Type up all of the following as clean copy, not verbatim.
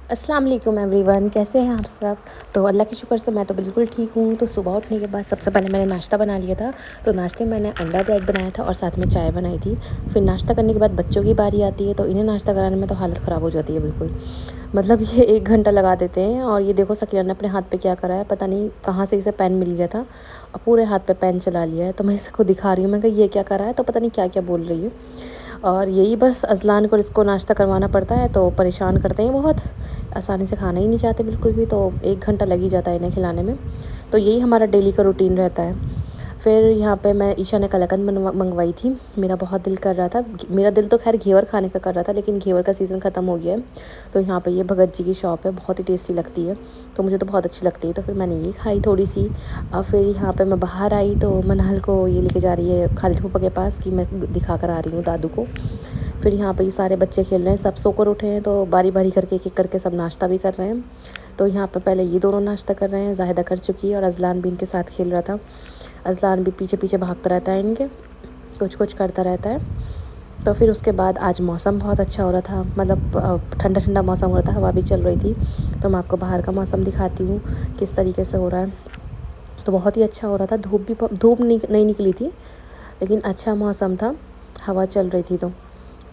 अस्सलाम वालेकुम एवरीवन, कैसे हैं आप सब। तो अल्लाह के शुक्र से मैं तो बिल्कुल ठीक हूँ। तो सुबह उठने के बाद सबसे पहले मैंने नाश्ता बना लिया था। तो नाश्ते में मैंने अंडा ब्रेड बनाया था और साथ में चाय बनाई थी। फिर नाश्ता करने के बाद बच्चों की बारी आती है, तो इन्हें नाश्ता कराने में तो हालत ख़राब हो जाती है बिल्कुल। मतलब ये 1 घंटा लगा देते हैं। और ये देखो सकीना ने अपने हाथ पे क्या करा है, पता नहीं कहाँ से इसे पेन मिल गया था और पूरे हाथ पे पेन चला लिया है। तो मैं इसको दिखा रही हूँ, मैं कहा ये क्या करा है, तो पता नहीं क्या क्या बोल रही है। और यही बस अज़लान को इसको नाश्ता करवाना पड़ता है, तो परेशान करते हैं बहुत। आसानी से खाना ही नहीं चाहते बिल्कुल भी, तो 1 घंटा लग ही जाता है इन्हें खिलाने में। तो यही हमारा डेली का रूटीन रहता है। फिर यहाँ पे मैं ईशा ने कलाकंद मंगवाई थी। मेरा बहुत दिल कर रहा था, मेरा दिल तो खैर घेवर खाने का कर रहा था, लेकिन घेवर का सीज़न ख़त्म हो गया है। तो यहाँ पे ये भगत जी की शॉप है, बहुत ही टेस्टी लगती है। तो मुझे तो बहुत अच्छी लगती है, तो फिर मैंने ये खाई थोड़ी सी। और फिर यहाँ पे मैं बाहर आई तो मनाल को ये लेके जा रही है खालिद फूफा के पास कि मैं दिखा कर आ रही हूँ दादू को। फिर यहाँ पे ये सारे बच्चे खेल रहे हैं, सब सोकर उठे हैं, तो बारी बारी करके एक एक करके सब नाश्ता भी कर रहे हैं। तो यहाँ पे पहले ये दोनों नाश्ता कर रहे हैं, जाहिदा कर चुकी है और अज़लान भी इनके साथ खेल रहा था। अज़लान भी पीछे पीछे भागता रहता है इनके, कुछ कुछ करता रहता है। तो फिर उसके बाद आज मौसम बहुत अच्छा हो रहा था, मतलब ठंडा ठंडा मौसम हो रहा था, हवा भी चल रही थी। तो मैं आपको बाहर का मौसम दिखाती हूँ किस तरीके से हो रहा है। तो बहुत ही अच्छा हो रहा था, धूप नहीं निकली थी, लेकिन अच्छा मौसम था, हवा चल रही थी। तो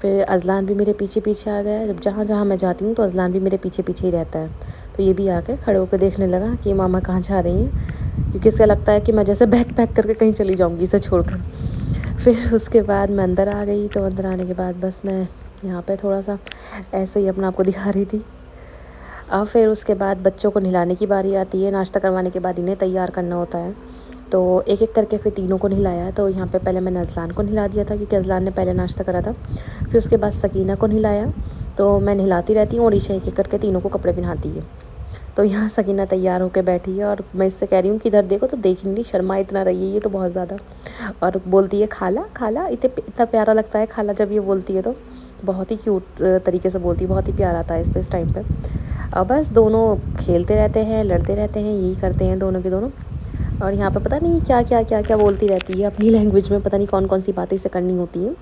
फिर अज़लान भी मेरे पीछे पीछे आ गया है। जब जहाँ जहाँ मैं जाती हूँ तो अज़लान भी मेरे पीछे पीछे ही रहता है। तो ये भी आके खड़े होकर देखने लगा कि मामा कहाँ जा रही हैं, क्योंकि इससे लगता है कि मैं जैसे बैग पैक करके कहीं चली जाऊँगी इसे छोड़कर। फिर उसके बाद मैं अंदर आ गई। तो अंदर आने के बाद बस मैं यहाँ पे थोड़ा सा ऐसे ही अपना आपको दिखा रही थी। अब फिर उसके बाद बच्चों को नहलाने की बारी आती है। नाश्ता करवाने के बाद इन्हें तैयार करना होता है, तो एक एक करके फिर तीनों को नहलाया। तो यहाँ पे पहले मैंने अज़लान को नहला दिया था, क्योंकि अज़लान ने पहले नाश्ता करा था। फिर उसके बाद सकीना को नहलाया। तो मैं नहलाती रहती हूँ और ईशा एक एक करके तीनों को कपड़े पहनाती है। तो यहाँ सकीना तैयार होकर बैठी है और मैं इससे कह रही हूँ कि इधर देखो, तो देख नहीं, शर्मा इतना रही है ये तो बहुत ज़्यादा। और बोलती है खाला खाला, इतना प्यारा लगता है खाला जब ये बोलती है। तो बहुत ही क्यूट तरीके से बोलती है, बहुत ही प्यार आता है इस टाइम पे। अब बस दोनों खेलते रहते हैं, लड़ते रहते हैं, यही करते हैं दोनों के दोनों। और यहाँ पे पता नहीं क्या क्या बोलती रहती है अपनी लैंग्वेज में, पता नहीं कौन कौन सी बातें इसे करनी होती हैं।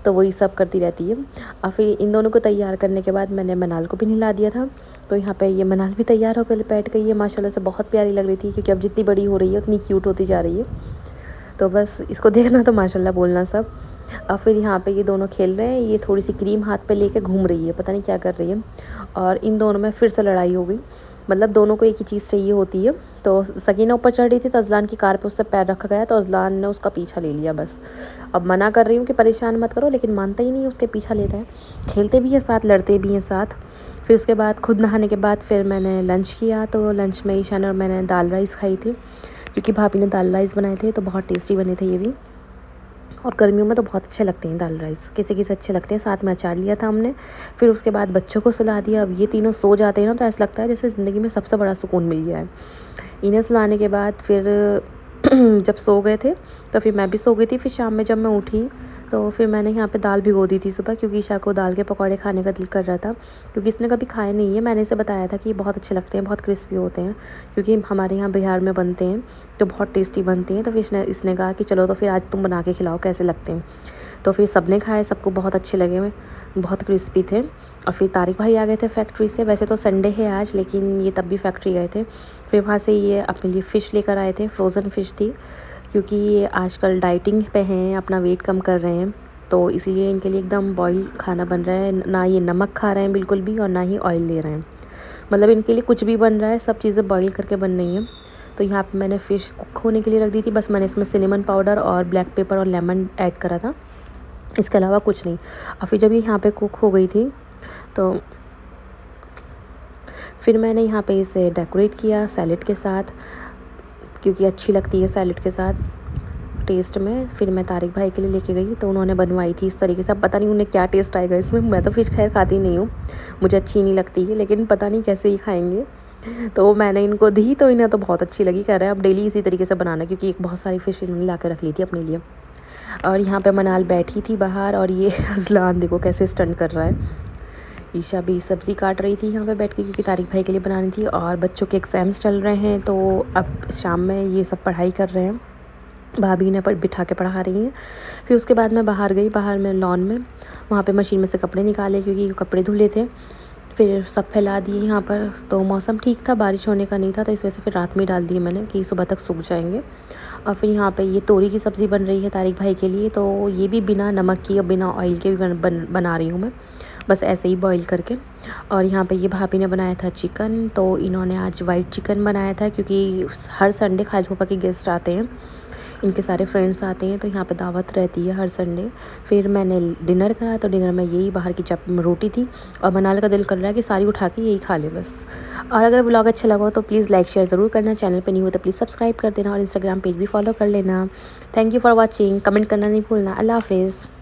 तो वही सब करती रहती है। और फिर इन दोनों को तैयार करने के बाद मैंने मनाल को भी नहला दिया था। तो यहाँ पे ये मनाल भी तैयार होकर बैठ गई है, माशाल्लाह से बहुत प्यारी लग रही थी, क्योंकि अब जितनी बड़ी हो रही है उतनी क्यूट होती जा रही है। तो बस इसको देखना तो माशाल्लाह बोलना सब। और फिर यहाँ पे ये दोनों खेल रहे हैं, ये थोड़ी सी क्रीम हाथ पे लेके घूम रही है, पता नहीं क्या कर रही है। और इन दोनों में फिर से लड़ाई हो गई, मतलब दोनों को एक ही चीज़ चाहिए होती है। तो सकीना ऊपर चढ़ रही थी, तो अज़लान की कार पे उससे पैर रखा गया, तो अज़लान ने उसका पीछा ले लिया बस। अब मना कर रही हूँ कि परेशान मत करो, लेकिन मानता ही नहीं, उसके पीछा लेता है। खेलते भी है साथ, लड़ते भी हैं साथ। फिर उसके बाद खुद नहाने के बाद फिर मैंने लंच किया। तो लंच में ईशान और मैंने दाल राइस खाई थी, क्योंकि भाभी ने दाल राइस बनाए थे, तो बहुत टेस्टी बने थे ये भी। और गर्मियों में तो बहुत अच्छे लगते हैं दाल राइस, किसी किसी अच्छे लगते हैं। साथ में अचार लिया था हमने। फिर उसके बाद बच्चों को सुला दिया। अब ये तीनों सो जाते हैं ना, तो ऐसा लगता है जैसे ज़िंदगी में सबसे बड़ा सुकून मिल गया है। इन्हें सुलाने के बाद फिर जब सो गए थे, तो फिर मैं भी सो गई थी। फिर शाम में जब मैं उठी, तो फिर मैंने यहाँ पे दाल भिगो दी थी सुबह, क्योंकि ईशा को दाल के पकौड़े खाने का दिल कर रहा था, क्योंकि इसने कभी खाए नहीं है। मैंने इसे बताया था कि बहुत अच्छे लगते हैं, बहुत क्रिस्पी होते हैं, क्योंकि हमारे यहाँ बिहार में बनते हैं, तो बहुत टेस्टी बनते हैं। तो फिर इसने कहा कि चलो तो फिर आज तुम बना के खिलाओ कैसे लगते हैं। तो फिर सबने खाए, सबको बहुत अच्छे लगे, बहुत क्रिस्पी थे। और फिर तारिक भाई आ गए थे फैक्ट्री से। वैसे तो संडे है आज, लेकिन ये तब भी फैक्ट्री गए थे। फिर वहाँ से ये अपने लिए फ़िश लेकर आए थे, फ्रोज़न फ़िश थी, क्योंकि ये आजकल डाइटिंग पे हैं, अपना वेट कम कर रहे हैं। तो इसीलिए इनके लिए एकदम बॉयल खाना बन रहा है, ना ये नमक खा रहे हैं बिल्कुल भी, और ना ही ऑयल ले रहे हैं। मतलब इनके लिए कुछ भी बन रहा है, सब चीज़ें बॉयल करके बन रही हैं। तो यहाँ पे मैंने फ़िश कुक होने के लिए रख दी थी, बस मैंने इसमें सिनेमन पाउडर और ब्लैक पेपर और लेमन ऐड करा था, इसके अलावा कुछ नहीं। और फिर जब ये यहाँ पे कुक हो गई थी, तो फिर मैंने यहाँ पे इसे डेकोरेट किया सैलेड के साथ, क्योंकि अच्छी लगती है सैलेड के साथ टेस्ट में। फिर मैं तारिक भाई के लिए लेके गई, तो उन्होंने बनवाई थी इस तरीके से। अब पता नहीं उन्हें क्या टेस्ट आएगा इसमें, मैं तो फ़िश खैर खाती नहीं हूँ, मुझे अच्छी नहीं लगती है, लेकिन पता नहीं कैसे ही खाएंगे। तो मैंने इनको दी, तो इन्हें तो बहुत अच्छी लगी, कह रहे हैं अब डेली इसी तरीके से बनाना, क्योंकि एक बहुत सारी फ़िश इन्होंने ला के रख ली थी अपने लिए। और यहाँ पे मनाल बैठी थी बाहर, और ये अज़लान देखो कैसे स्टंट कर रहा है। ईशा भी सब्ज़ी काट रही थी यहाँ पे बैठ के, क्योंकि तारिक भाई के लिए बनानी थी। और बच्चों के एग्ज़ाम्स चल रहे हैं, तो अब शाम में ये सब पढ़ाई कर रहे हैं, भाभी ने बिठा के पढ़ा रही हैं। फिर उसके बाद मैं बाहर गई, बाहर में लॉन में, वहाँ पे मशीन में से कपड़े निकाले, क्योंकि कपड़े धुले थे। फिर सब फैला दिए यहाँ पर। तो मौसम ठीक था, बारिश होने का नहीं था, तो इस वजह से फिर रात में डाल दिए मैंने कि सुबह तक सूख जाएंगे। और फिर यहाँ पे ये तोरी की सब्ज़ी बन रही है तारिक भाई के लिए, तो ये भी बिना नमक की और बिना ऑयल के भी बना रही हूँ मैं, बस ऐसे ही बॉईल करके। और यहाँ पे ये भाभी ने बनाया था चिकन, तो इन्होंने आज वाइट चिकन बनाया था क्योंकि हर संडे खालिद फूफा के गेस्ट आते हैं, इनके सारे फ्रेंड्स आते हैं, तो यहाँ पे दावत रहती है हर संडे। फिर मैंने डिनर करा, तो डिनर में यही बाहर की रोटी थी, और बनाने का दिल कर रहा है कि सारी उठा के यही खा ले बस। और अगर ब्लॉग अच्छा लगा हो तो प्लीज़ लाइक शेयर ज़रूर करना, चैनल पे नहीं हो तो प्लीज़ सब्सक्राइब कर देना, और इंस्टाग्राम पेज भी फॉलो कर लेना। Thank you for watching, comment करना नहीं भूलना। अल्लाह हाफिज़।